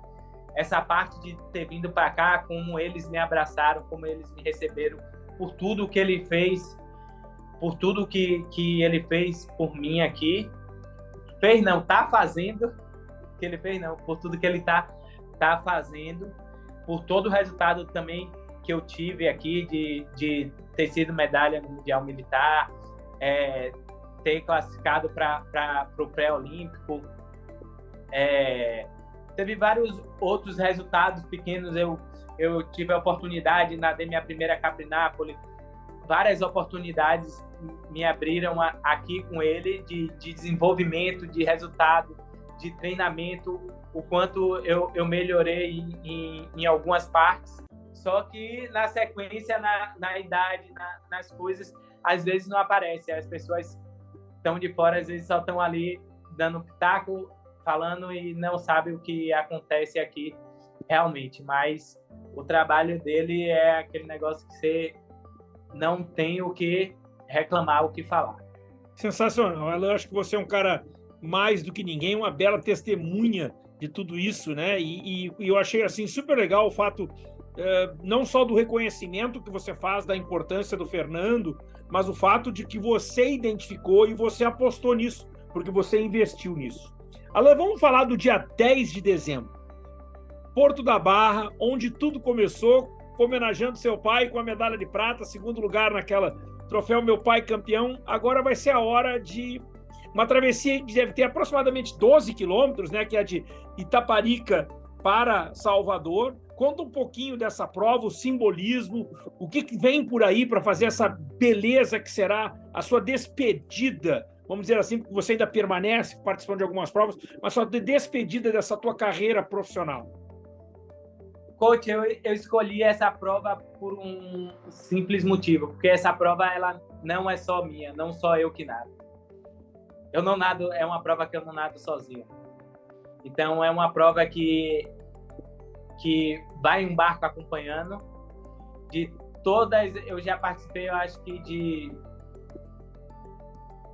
essa parte de ter vindo para cá, como eles me abraçaram, como eles me receberam, por tudo que ele fez, por tudo que ele fez por mim aqui. Fez não, tá fazendo, que ele fez não, por tudo que ele tá fazendo, por todo o resultado também que eu tive aqui de ter sido medalha no Mundial Militar, ter classificado para o pré-olímpico, teve vários outros resultados pequenos. Eu tive a oportunidade, nadei minha primeira Caprinápolis, várias oportunidades me abriram aqui com ele de desenvolvimento, de resultado, de treinamento, o quanto eu melhorei em algumas partes. Só que na sequência, na idade, nas coisas, às vezes não aparece. As pessoas estão de fora, às vezes só estão ali dando pitaco, falando e não sabem o que acontece aqui realmente. Mas o trabalho dele é aquele negócio que você não tem o que reclamar, o que falar. Sensacional. Eu acho que você é um cara mais do que ninguém, uma bela testemunha de tudo isso, né? E eu achei assim super legal o fato não só do reconhecimento que você faz da importância do Fernando, mas o fato de que você identificou e você apostou nisso, porque você investiu nisso. Alan, vamos falar do dia 10 de dezembro. Porto da Barra, onde tudo começou, homenageando seu pai com a medalha de prata, segundo lugar naquela troféu Meu Pai Campeão. Agora vai ser a hora de uma travessia que deve ter aproximadamente 12 quilômetros, né, que é de Itaparica para Salvador. Conta um pouquinho dessa prova, o simbolismo, o que vem por aí para fazer essa beleza que será a sua despedida, vamos dizer assim, porque você ainda permanece participando de algumas provas, mas sua despedida dessa tua carreira profissional. Coach, eu escolhi essa prova por um simples motivo, porque essa prova ela não é só minha, não só eu que nado. Eu não nado, é uma prova que eu não nado sozinho. Então é uma prova que vai um barco acompanhando. De todas, eu já participei, eu acho que de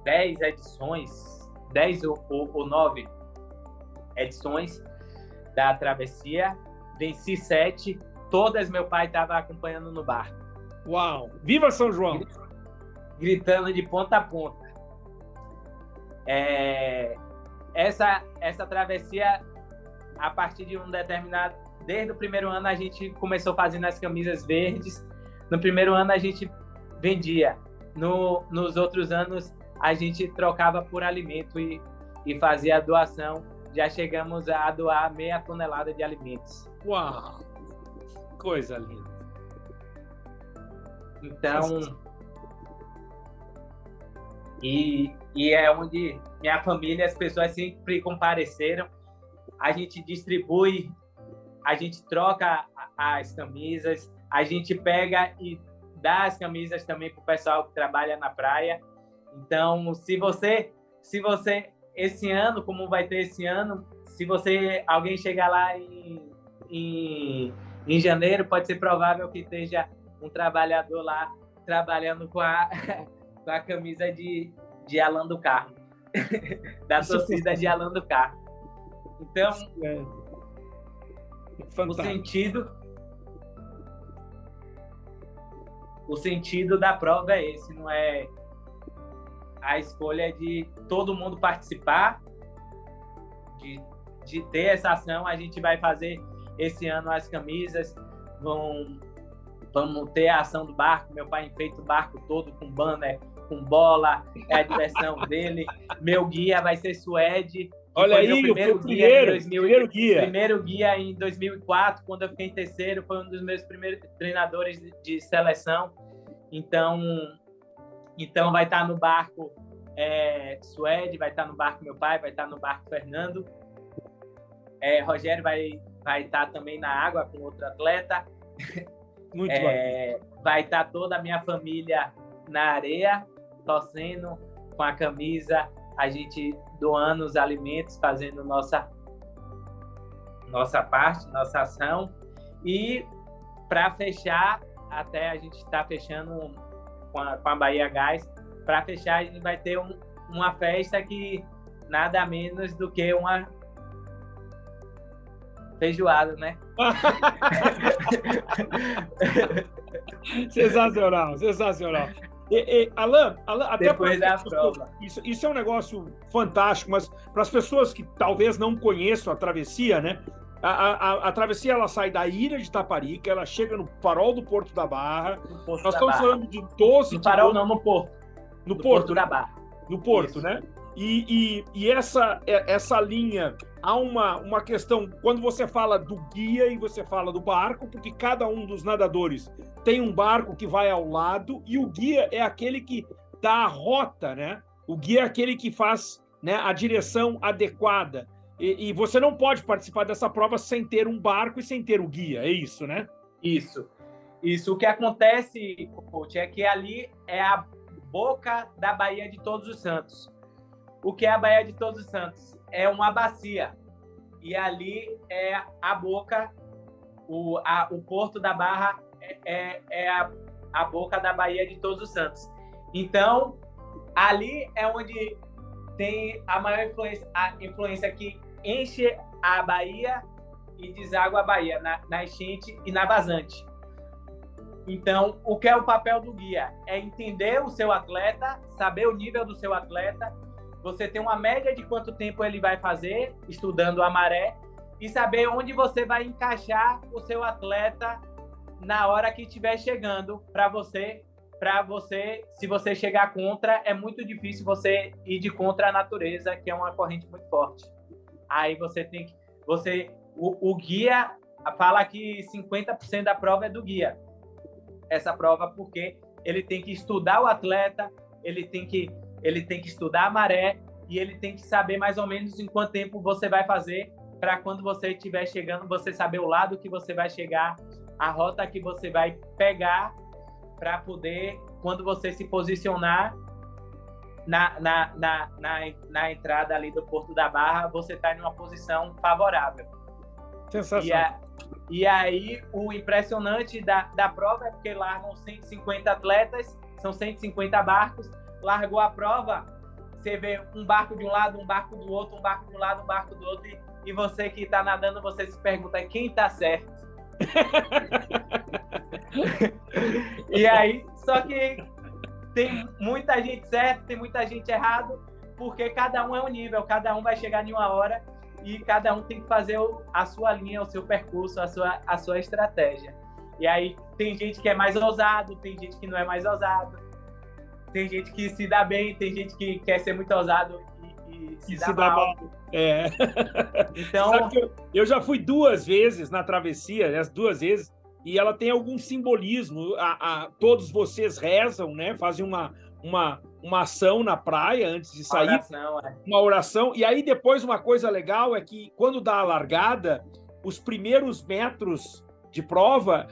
10 edições, 10 ou 9 edições da travessia. Venci 7, todas meu pai estava acompanhando no barco. Uau! Viva São João! Gritando de ponta a ponta. Essa travessia, a partir de um determinado... Desde o primeiro ano a gente começou fazendo as camisas verdes. No primeiro ano a gente vendia. Nos outros anos a gente trocava por alimento e fazia a doação. Já chegamos a doar 0,5 tonelada de alimentos. Uau! Coisa linda. Então, e é onde minha família, as pessoas sempre compareceram. A gente distribui, a gente troca as camisas, a gente pega e dá as camisas também para o pessoal que trabalha na praia. Então, se você esse ano, como vai ter esse ano, se alguém chegar lá em janeiro, pode ser provável que esteja um trabalhador lá trabalhando com a camisa de Alan do Carmo, da torcida de Alan do Carmo. Então, o sentido da prova é esse, não é a escolha de todo mundo participar, de ter essa ação. A gente vai fazer esse ano as camisas, vamos ter a ação do barco. Meu pai enfeita o barco todo com banner, com bola, é a diversão dele. Meu guia vai ser Suede. Olha aí, primeiro guia em 2004, quando eu fiquei em terceiro, foi um dos meus primeiros treinadores de seleção. Então vai estar no barco Suede, vai estar no barco meu pai, vai estar no barco Fernando. Rogério vai estar também na água com outro atleta. Muito bom. Vai estar toda a minha família na areia, torcendo com a camisa, a gente doando os alimentos, fazendo nossa parte, nossa ação. E para fechar, até a gente está fechando com a Bahia Gás, para fechar a gente vai ter uma festa que nada menos do que uma feijoada, né? Sensacional. Alan, até depois da prova. Isso é um negócio fantástico, mas para as pessoas que talvez não conheçam a travessia, né? A travessia, ela sai da ilha de Taparica, ela chega no farol do Porto da Barra. Nós estamos falando de 12... No farol não, no Porto. No Porto da Barra. No Porto, isso. Né? E essa linha, há uma questão, quando você fala do guia e você fala do barco, porque cada um dos nadadores tem um barco que vai ao lado, e o guia é aquele que dá a rota, né? O guia é aquele que faz, né, a direção adequada. E você não pode participar dessa prova sem ter um barco e sem ter o guia, é isso, né? Isso. O que acontece, coach, é que ali é a boca da Baía de Todos os Santos. O que é a Baía de Todos os Santos? É uma bacia. E ali é a boca, o Porto da Barra é a boca da Baía de Todos os Santos. Então, ali é onde tem a maior influência que enche a Baía e deságua a Baía, na enchente e na vazante. Então, o que é o papel do guia? É entender o seu atleta, saber o nível do seu atleta, você tem uma média de quanto tempo ele vai fazer, estudando a maré, e saber onde você vai encaixar o seu atleta na hora que estiver chegando para você, se você chegar contra, é muito difícil você ir de contra a natureza, que é uma corrente muito forte. Aí você tem que... O guia fala que 50% da prova é do guia. Essa prova porque ele tem que estudar o atleta, ele tem que estudar a maré e ele tem que saber mais ou menos em quanto tempo você vai fazer para quando você estiver chegando, você saber o lado que você vai chegar, a rota que você vai pegar para poder, quando você se posicionar na entrada ali do Porto da Barra, você está em uma posição favorável. Sensacional. E aí, o impressionante da prova é porque largam 150 atletas, são 150 barcos, largou a prova, você vê um barco de um lado, um barco do outro, um barco de um lado, um barco do outro, e você que está nadando, você se pergunta quem está certo. E aí, só que tem muita gente certa, tem muita gente errado, porque cada um é um nível, cada um vai chegar em uma hora e cada um tem que fazer a sua linha, o seu percurso, a sua estratégia. E aí tem gente que é mais ousado, tem gente que não é mais ousado, tem gente que se dá bem, tem gente que quer ser muito ousado e se dá mal. É. Então, sabe que eu já fui 2 vezes na travessia, as 2 vezes, e ela tem algum simbolismo. Todos vocês rezam, né? Fazem uma ação na praia antes de sair. Uma oração. E aí depois uma coisa legal é que quando dá a largada, os primeiros metros de prova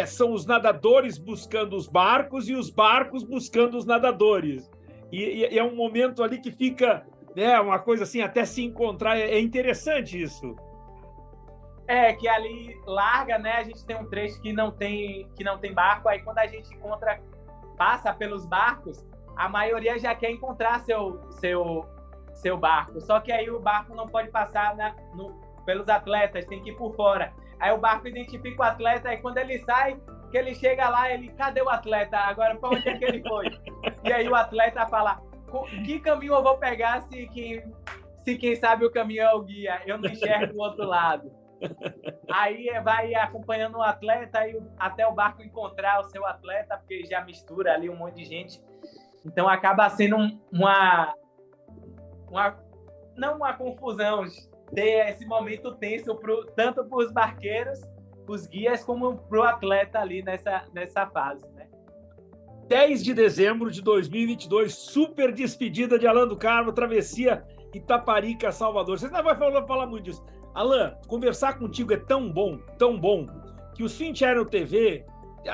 são os nadadores buscando os barcos e os barcos buscando os nadadores. e é um momento ali que fica, né, uma coisa assim, até se encontrar. É interessante isso. Que ali larga, né? A gente tem um trecho que não tem barco, aí quando a gente passa pelos barcos, a maioria já quer encontrar seu barco. Só que aí o barco não pode passar pelos atletas, tem que ir por fora. Aí o barco identifica o atleta, e quando ele sai, que ele chega lá, cadê o atleta? Agora, para onde é que ele foi? E aí o atleta fala, que caminho eu vou pegar se quem sabe o caminho é o guia? Eu não enxergo o outro lado. Aí vai acompanhando o atleta até o barco encontrar o seu atleta, porque já mistura ali um monte de gente. Então acaba sendo não uma confusão, ter esse momento tenso tanto para os barqueiros, os guias, como para o atleta ali nessa fase, né? 10 de dezembro de 2022, super despedida de Alan do Carmo, travessia Itaparica, Salvador. Você não vai falar muito disso. Alan, conversar contigo é tão bom, que o Swing Channel TV,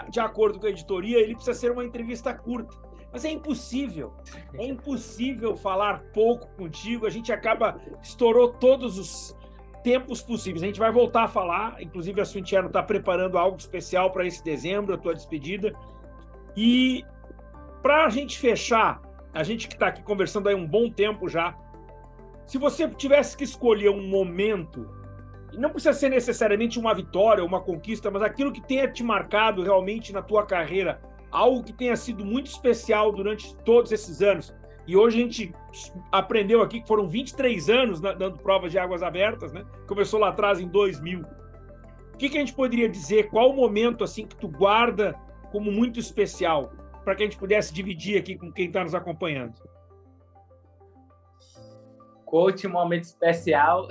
de acordo com a editoria, ele precisa ser uma entrevista curta. Mas é impossível falar pouco contigo. A gente estourou todos os tempos possíveis. A gente vai voltar a falar, inclusive a Swing Channel está preparando algo especial para esse dezembro, a tua despedida. E para a gente fechar, a gente que está aqui conversando há um bom tempo já, se você tivesse que escolher um momento, não precisa ser necessariamente uma vitória ou uma conquista, mas aquilo que tenha te marcado realmente na tua carreira, algo que tenha sido muito especial durante todos esses anos, e hoje a gente aprendeu aqui que foram 23 anos dando provas de águas abertas, né? Começou lá atrás em 2000. O que a gente poderia dizer? Qual o momento assim que tu guarda como muito especial, para que a gente pudesse dividir aqui com quem está nos acompanhando? Coach, um momento especial.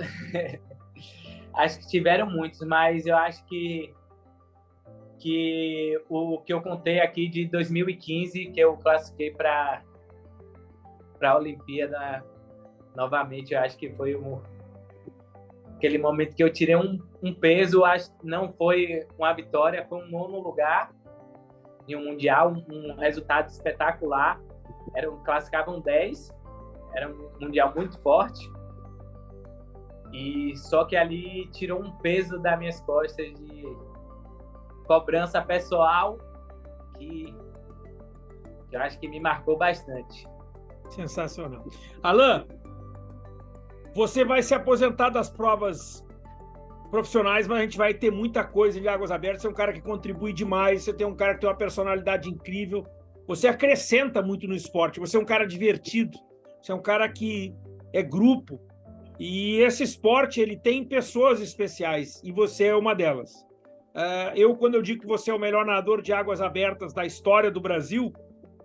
Acho que tiveram muitos, mas eu acho que o que eu contei aqui de 2015, que eu classifiquei para a Olimpíada novamente, eu acho que foi aquele momento que eu tirei um peso. Acho que não foi uma vitória, foi um 9º lugar em um mundial, um resultado espetacular. Classificavam 10, era um mundial muito forte, e só que ali tirou um peso das minhas costas de cobrança pessoal que eu acho que me marcou bastante. Sensacional. Alan, você vai se aposentar das provas profissionais, mas a gente vai ter muita coisa de águas abertas. Você é um cara que contribui demais, você tem um cara que tem uma personalidade incrível, você acrescenta muito no esporte, você é um cara divertido, você é um cara que é grupo, e esse esporte ele tem pessoas especiais, e você é uma delas. Quando eu digo que você é o melhor nadador de águas abertas da história do Brasil,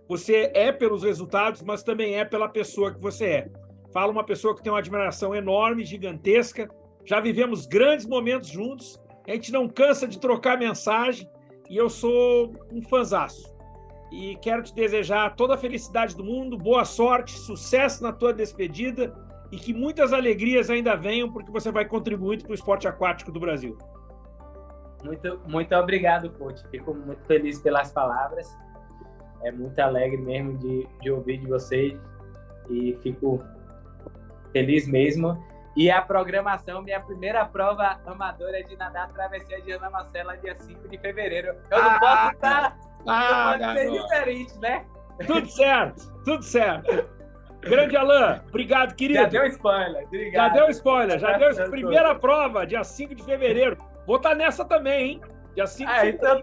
você é pelos resultados, mas também é pela pessoa que você é. Fala uma pessoa que tem uma admiração enorme, gigantesca, já vivemos grandes momentos juntos, a gente não cansa de trocar mensagem, e eu sou um fãzaço. E quero te desejar toda a felicidade do mundo, boa sorte, sucesso na tua despedida, e que muitas alegrias ainda venham, porque você vai contribuir para o esporte aquático do Brasil. Muito, muito obrigado, coach. Fico muito feliz pelas palavras. É muito alegre mesmo de ouvir de vocês, e fico feliz mesmo. E a programação, minha primeira prova amadora é de nadar travessia de Ana Marcela, dia 5 de fevereiro. Eu não posso estar... não pode ser diferente, né? Tudo certo. Grande Alan, obrigado, querido. Já deu spoiler, obrigado. Já deu primeira prova, dia 5 de fevereiro. Vou estar nessa também, hein? Dia 5 de fevereiro. Então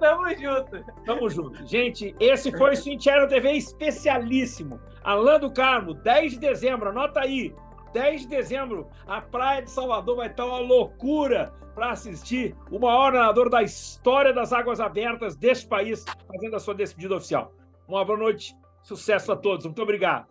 tamo junto. Gente, esse foi o Swing Channel TV especialíssimo. Alan do Carmo, 10 de dezembro, anota aí. 10 de dezembro, a praia de Salvador vai estar uma loucura para assistir o maior nadador da história das águas abertas deste país, fazendo a sua despedida oficial. Uma boa noite, sucesso a todos. Muito obrigado.